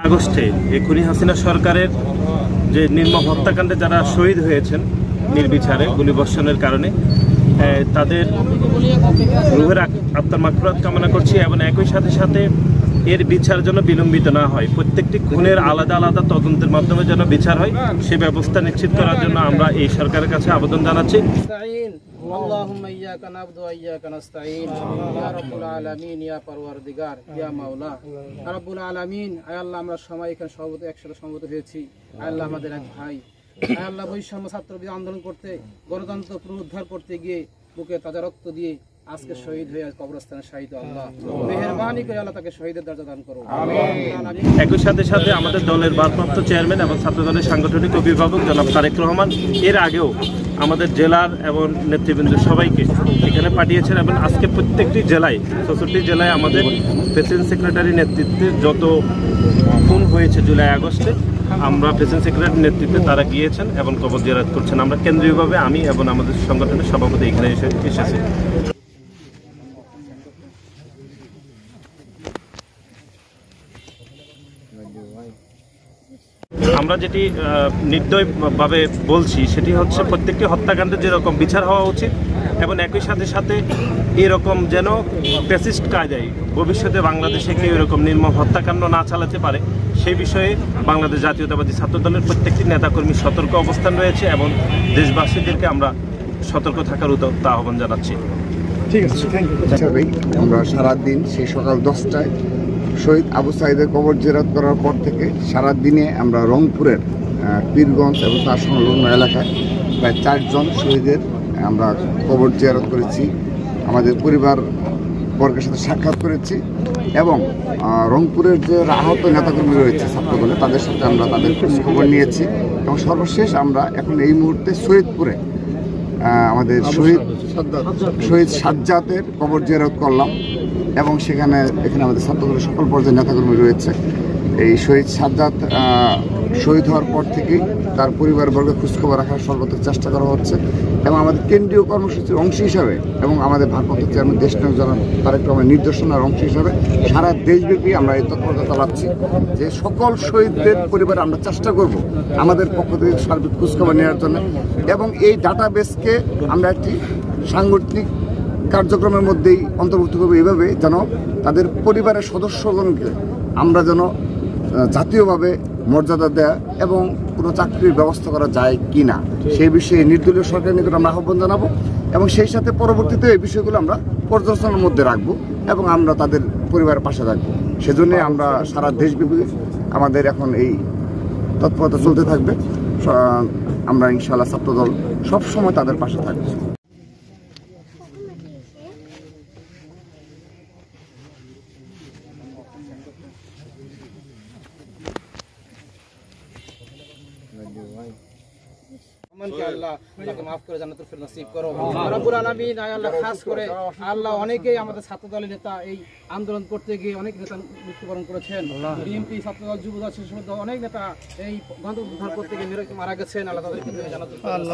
আগস্টে খুনি হাসিনা সরকারের যে নির্মম হত্যাকাণ্ডে যারা শহীদ হয়েছেন নির্বিচারে গুলিবর্ষণের কারণে তাদের রুহের আত্মার মাগফিরাত কামনা করছি এবং একই সাথে সাথে এর বিচার যেন বিলম্বিত না হয়, প্রত্যেকটি খুনের আলাদা আলাদা তদন্তের মাধ্যমে যেন বিচার হয় সে ব্যবস্থা নিশ্চিত করার জন্য আমরা এই সরকারের কাছে আবেদন জানাচ্ছি। اللهم إياك نعبد وإياك نستعين يا رب العالمين يا পরওয়ারদিগার ইয়া মাওলা রব্বুল আলামিন। আয় আল্লাহ, আমরা সবাই এখানে একসাথে সমবেত হয়েছি। আয় আল্লাহ, আমাদের এক ভাই আয় আল্লাহ বৈষম্য ছাত্র বিরোধী আন্দোলন করতে, গণতন্ত্র পুনরুদ্ধার করতে গিয়ে বুকে তাজা রক্ত দিয়ে আজকে শহীদ হয়ে কবরস্থানে শাহিদ। আল্লাহ মেহেরবানি করে আল্লাহ তাকে শহীদের দরজা দান করো। একই সাথে সাথে আমাদের দলের ভারপ্রাপ্ত চেয়ারম্যান এবং ছাত্র দলের সাংগঠনিক অভিভাবক জনাব তারেক রহমান এর আগেও আমাদের জেলার এবং নেতৃবৃন্দ সবাইকে এখানে পাঠিয়েছেন এবং আজকে প্রত্যেকটি জেলায় 64 জেলায় আমাদের প্রেসিডেন্ট সেক্রেটারির নেতৃত্বে যত খুন হয়েছে জুলাই আগস্টে আমরা প্রেসিডেন্ট সেক্রেটারির নেতৃত্বে তারা গিয়েছেন এবং কবর জিয়ারত করছেন। আমরা কেন্দ্রীয়ভাবে আমি এবং আমাদের সংগঠনের সভাপতি এখানে এসেছি। আমরা যেটি নির্দয়ভাবে বলছি সেটি হচ্ছে প্রত্যেকটি হত্যাকাণ্ডের যেরকম বিচার হওয়া উচিত এবং একই সাথে সাথে এরকম যেন ফ্যাসিস্ট কায়দায় ভবিষ্যতে বাংলাদেশে কেউ এরকম নির্মম হত্যাকাণ্ড না চালাতে পারে সেই বিষয়ে বাংলাদেশ জাতীয়তাবাদী ছাত্র দলের প্রত্যেকটি নেতাকর্মী সতর্ক অবস্থান রয়েছে এবং দেশবাসীদেরকে আমরা সতর্ক থাকার উদ্যোক্তা আহ্বান জানাচ্ছি। ঠিক আছে, থ্যাংক ইউ। আমরা সারাদিন সেই সকাল 10টায় শহীদ আবু সাঈদের কবর জিয়ারত করার পর থেকে সারা দিনে আমরা রংপুরের পীরগঞ্জ এবং তার সংলগ্ন এলাকায় প্রায় 4 জন শহীদের আমরা কবর জিয়ারত করেছি, আমাদের পরিবার বর্গের সাথে সাক্ষাৎ করেছি এবং রংপুরের যে আহত নেতাকর্মী রয়েছে ছাত্রদলে তাদের সাথে আমরা তাদের খবর নিয়েছি এবং সর্বশেষ আমরা এখন এই মুহূর্তে সৈয়দপুরে আমাদের শহীদ সাজ্জাদের কবর জিয়ারত করলাম এবং এখানে আমাদের ছাত্রদলের সকল পর্যায়ের নেতাকর্মী রয়েছে। এই শহীদ সাজ্জাদ শহীদ হওয়ার পর থেকেই তার পরিবারবর্গের খোঁজখবর রাখার সর্বত্র চেষ্টা করা হচ্ছে এবং আমাদের কেন্দ্রীয় কর্মসূচির অংশ হিসাবে এবং আমাদের ভারপ্রাপ্ত চেয়ারম্যান দেশনায়ক জনাব তারেক রহমানের নির্দেশনার অংশ হিসাবে সারা দেশব্যাপী আমরা এই তৎপরতা চালাচ্ছি যে সকল শহীদদের পরিবারে আমরা চেষ্টা করব আমাদের পক্ষ থেকে সার্বিক খোঁজখবর নেওয়ার জন্য এবং এই ডাটাবেসকে আমরা একটি সাংগঠনিক কার্যক্রমের মধ্যেই অন্তর্ভুক্ত করবো এইভাবে যেন তাদের পরিবারের সদস্যগণকে আমরা যেন জাতীয়ভাবে মর্যাদা দেয়া এবং কোনো চাকরির ব্যবস্থা করা যায় কি না সেই বিষয়ে নির্দলীয় সরকারের নিকট আমরা আহ্বান জানাবো এবং সেই সাথে পরবর্তীতে এই বিষয়গুলো আমরা পর্যালোচনার মধ্যে রাখবো এবং আমরা তাদের পরিবারের পাশে থাকবো। সেজন্যে আমরা সারা দেশব্যাপী আমাদের এখন এই তৎপরতা চলতে থাকবে। আমরা ইনশাআল্লাহ ছাত্রদল সবসময় তাদের পাশে থাকবো। মাফ করে জান্নাতুল ফিরদৌস নসিব করো রব্বুল আলামিন। আল্লাহ খাস করে আল্লাহ অনেকেই আমাদের ছাত্র দলের নেতা এই আন্দোলন করতে গিয়ে অনেক নেতা মৃত্যুবরণ করেছেন। বিএনপি ছাত্রদল যুবদল শিশুদল অনেক নেতা এই গণতন্ত্র উদ্ধার করতে গিয়ে মারা গেছেন। আল্লাহ তাদেরকে জান্নাতুল ফিরদৌস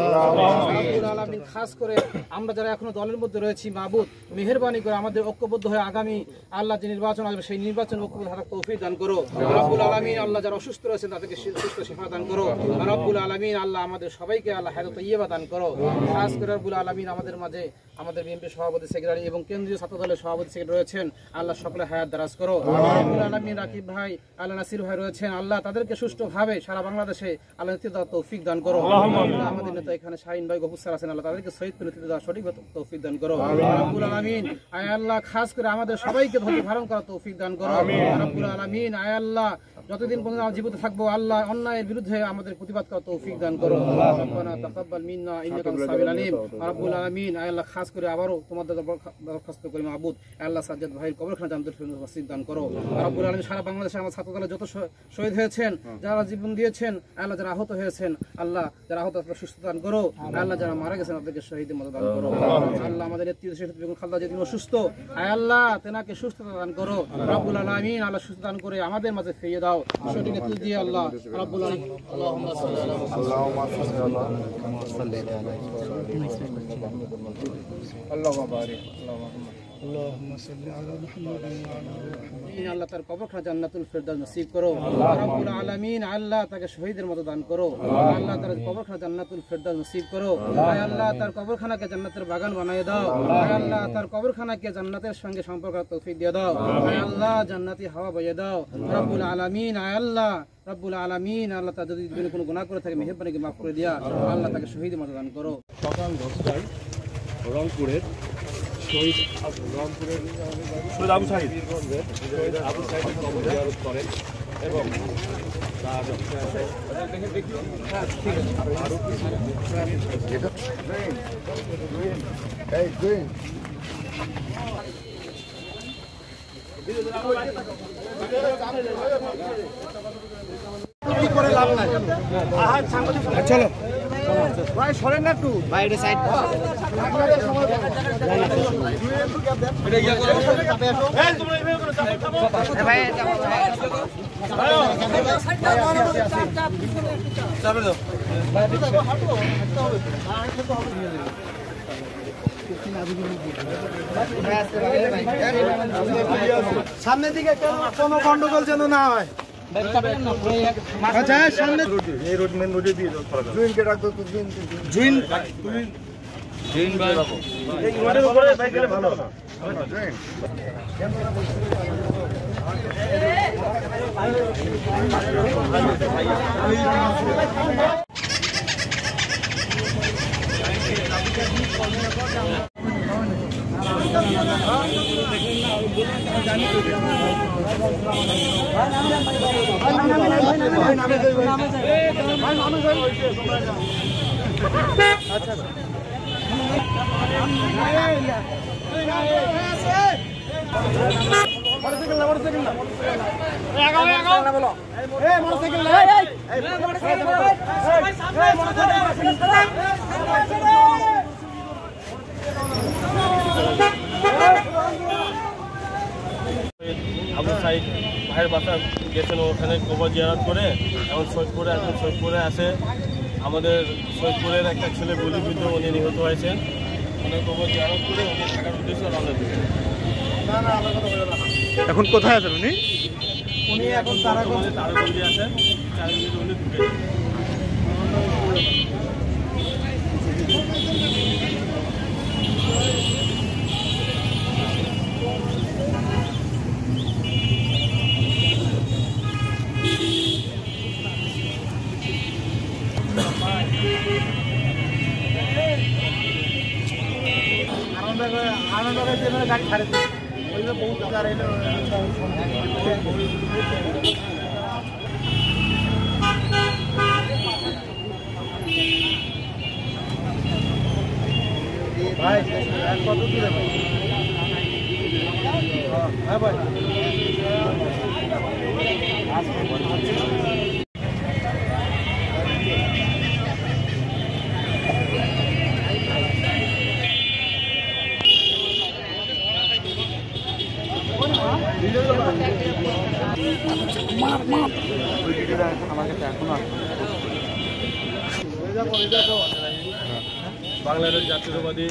রব্বুল আলামিন। খাস করে আমরা যারা এখনো দলের মধ্যে রয়েছি মাবুদ মেহেরবানি করে আমাদের ঐক্যবদ্ধ হয়ে আগামী আল্লাহ যে নির্বাচন আসবে সেই নির্বাচন ঐক্যবদ্ধ থাকার তৌফিক দান করো রব্বুল আলামিন। আল্লাহ যারা অসুস্থ রয়েছেন তাদেরকে সুস্থ শিফা দান করো রব্বুল আলামিন। আল্লাহ আমাদের সবাইকে আল্লাহ হায়াত তাইয়্যিবা দান করো। খাস করে রব্বুল আলামিন আমাদের মাঝে আমাদের বিএনপি সভাপতি সেক্রেটারি এবং কেন্দ্রীয় ছাত্র দলের সভাপতি সেক্রেটারি রয়েছেন, আল্লাহ সকলে হায়াত দারাজ করো রব্বুল আলামিন। রাকিব ভাই আল্লাহ নাসির ভাই রয়েছেন, আল্লাহ তাদেরকে সুষ্ঠুভাবে সারা বাংলাদেশে আল্লাহ নেতৃত্ব দেওয়ার তৌফিক দান করো। আমাদের নেতা এখানে শাহিন ভাই গফুর স্যার আছেন, আল্লাহ তাদেরকে শহীদকে নেতৃত্ব দেওয়ার সঠিক তৌফিক দান করো রব্বুল আলামিন। আয় আল্লাহ খাস করে আমাদের সবাইকে ধৈর্য ধারণ করার তৌফিক দান করো রব্বুল আলামিন। আয় আল্লাহ যতদিন পর্যন্ত আমরা জীবিত থাকবো আল্লাহ অন্যায়ের বিরুদ্ধে আমাদের প্রতিবাদ করার তৌফিক দান করো। রব্বানা তাকাব্বাল মিন্না ইন্নাকা আনতাস সামিউল আলিম রব্বুল আলামিন। আয় আল্লাহ খাস করে আবারও তোমাদের দরখাস্ত করি মাবুদ আল্লাহ সাজ্জাদ ভাইয়ের কবরখানা জান্নাতুল ফিরদৌস নসিব দান করো রব্বুল আলামিন। সারা বাংলাদেশে আমার ছাত্র দলের যত শহীদ হয়েছেন, যারা জীবন দিয়েছেন আল্লাহ, যারা আহত হয়েছেন আল্লাহ, যারা আহত সুস্থ দান করো আল্লাহ, যারা মারা গেছেন তাদেরকে শহীদের মতো দান করো আল্লাহ। আমাদের নেত্রী বেগম খালেদা যেদিন অসুস্থ আয় আল্লাহ তেনাকে সুস্থতা দান করো রব্বুল আলামিন। আল্লাহ সুস্থ দান করে আমাদের মাঝে ফিরিয়ে দাও সঠিক নেতৃত্ব দিয়ে আল্লাহ রব্বুল আলামিন। আল্লাহুম্মা সাল্লি আলা আল্লাহ তার কবরখানা জান্নাতুল ফেরদাউস নসিব করো রব্বুল আলামিন আল্লাহ তাকে শহীদের মতো দান করো আল্লাহ তার কবরখানা জান্নাতুল ফেরদাউস নসিব করো আয় আল্লাহ তার কবরখানাকে জান্নাতের বাগান বানিয়ে দাও আয় আল্লাহ তার কবরখানাকে জান্নাতের সঙ্গে সম্পর্ক তৌফিক দিয়ে দাও আয় আল্লাহ জান্নাতি হাওয়া বইয়ে দাও রব্বুল আলামিন আয় আল্লাহ রব্বুল আলামিন আল্লাহ তার যদি কোনো গুনাহ করে থাকে মেহেরবানিকে মাফ করে দিয়া আল্লাহ তাকে শহীদের মতো দান করো। সকাল 10টায় রংপুরের শহীদ আবু সাঈদ কবর জিয়ারত করেন এবং তার চলো ভাই সরেন না একটু বাইরে সাইড সামনের দিকে কোনো গন্ডগোল যেন না হয়। আচ্ছা সামনে এই রোড মেন রোডে দিয়ে দাও জুইনকে রাখ দাও তো জুইন ভাই এই রোডের উপরে বাইক গেলে ভালো হবে জুইন আবু সাঈদ ভাইয়ের বাসা গেছেন, ওখানে কবর জিয়ারত করে এখন সৈয়দপুরে আসে। আমাদের সৈয়দপুরের একটা ছেলে গুলিবিদ্ধ, উনি নিহত হয়েছেন। উনি কবর জিয়ারত করে উনি ঢাকার উদ্দেশ্যে রওনা দিয়েছেন। এখন কোথায় আছেন উনি? উনি এখন তারাগঞ্জে আছেন। 4 মিনিট উনি ঢুকে গাড়ি ছাড়ে বহুত ভাই কত দূরে ভাই? হ্যাঁ ভাই বাংলাদেশ জাতীয়তাবাদী